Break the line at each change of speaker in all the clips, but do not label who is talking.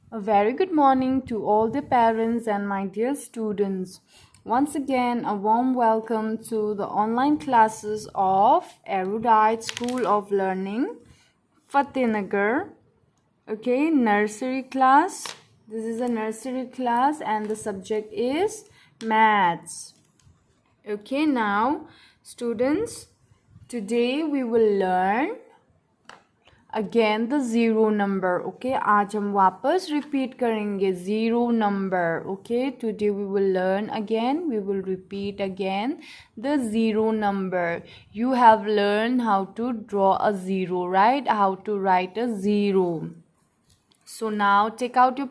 A very good morning to all the parents and my dear students. Once again, a warm welcome to the online classes of Erudite School of Learning, Fatehnagar. Okay, nursery class. This is a nursery class and the subject is maths. Okay, now students, today we will learn again the zero number okay आज हम वापस repeat करेंगे zero number okay today we will learn again we will repeat again the zero number you have learn how to draw a zero right how to write a zero so now take out your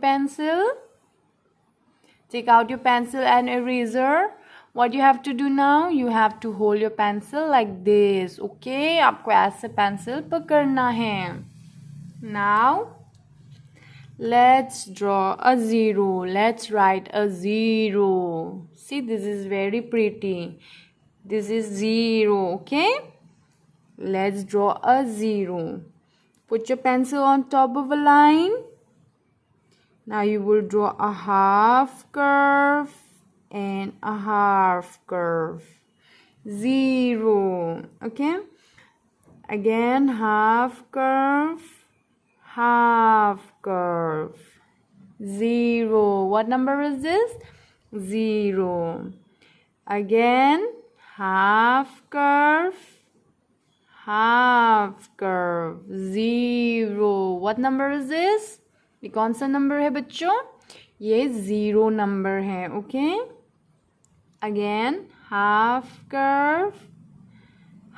pencil and eraser. What you have to do now, you have to hold your pencil like this. Okay, आपको ऐसे pencil पकड़ना है. Now let's draw a zero. Let's write a zero. See, this is very pretty. This is zero. Okay, let's draw a zero. Put your pencil on top of a line. Now you will draw a half curve and a half curve. Zero. Okay, again half curve, half curve. Zero. What number is this? Zero. Again half curve, half curve. Zero. What number is this? ये कौन सा number है बच्चों? ये zero number है. Okay, again half curve,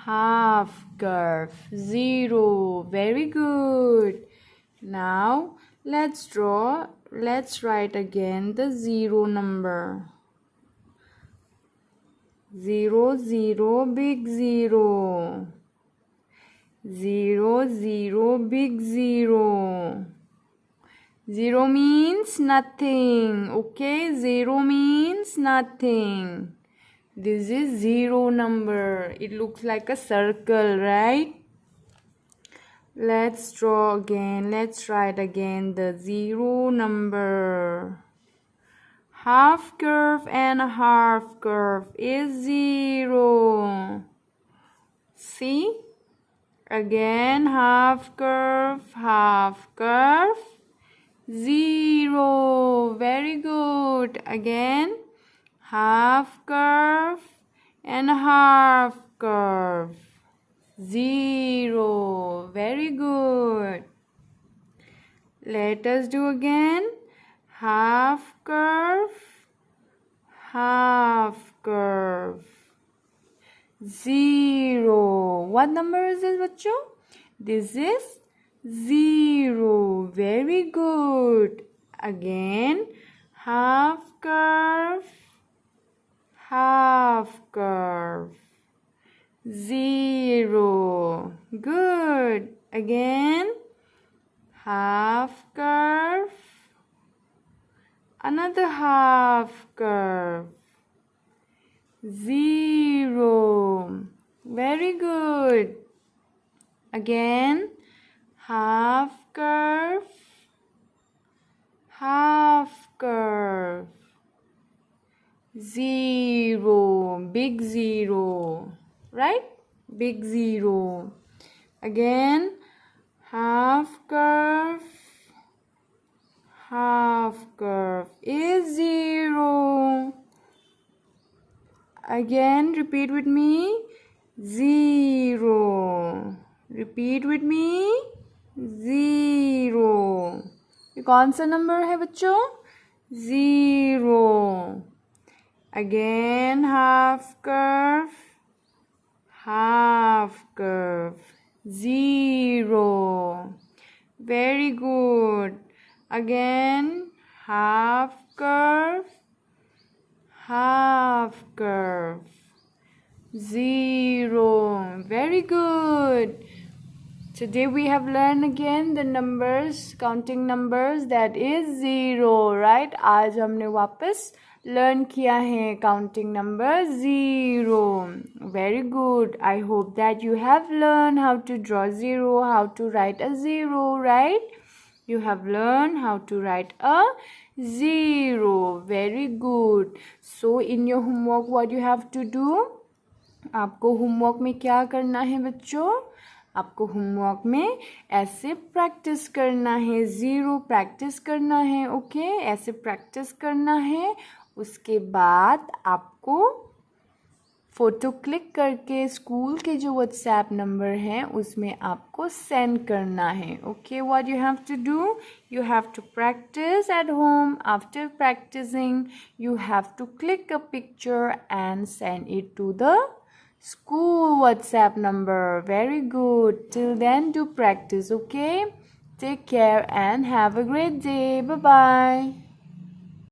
half curve. Zero. Very good. Now let's write again the zero number. Zero, zero, big zero. Zero, zero, big zero. Zero means nothing. Okay, zero means nothing. This is zero number. It looks like a circle, right? Let's draw again. Let's write again the zero number. Half curve and a half curve is zero. See? Again half curve, half curve. Zero. Very good. Again half curve and half curve. Zero. Very good. Let us do again half curve, half curve. Zero. What number is this, bachcho? This is zero. Very good. Again half curve, half curve. Zero. Good. Again half curve, another half curve. Zero. Very good. Again half curve, half curve. Zero. Big zero, right? Big zero. Again half curve, half curve is zero. Again repeat with me. Zero. Repeat with me. Zero. ये कौन सा number है बच्चों? Zero. Again half curve, half curve. Zero. Very good. Again half curve, half curve. Zero. Very good. Today we have learned again the numbers, counting numbers, that is zero, right? आज हमने वापस learn किया है counting number zero. Very good. I hope that you have learned how to draw zero, how to write a zero, right? You have learned how to write a 0. Very good. So in your homework, what you have to do? आपको homework में क्या करना है बच्चों? आपको homework में ऐसे practice करना है, 0 प्रैक्टिस करना है. ओके, ऐसे प्रैक्टिस करना है. उसके बाद आपको फ़ोटो क्लिक करके स्कूल के जो व्हाट्सएप नंबर हैं उसमें आपको सेंड करना है. Okay, what you have to do? You have to practice at home. After practicing you have to click a picture and send it to the school WhatsApp number. Very good. Till then, do practice. Okay, take care and have a great day. Bye bye.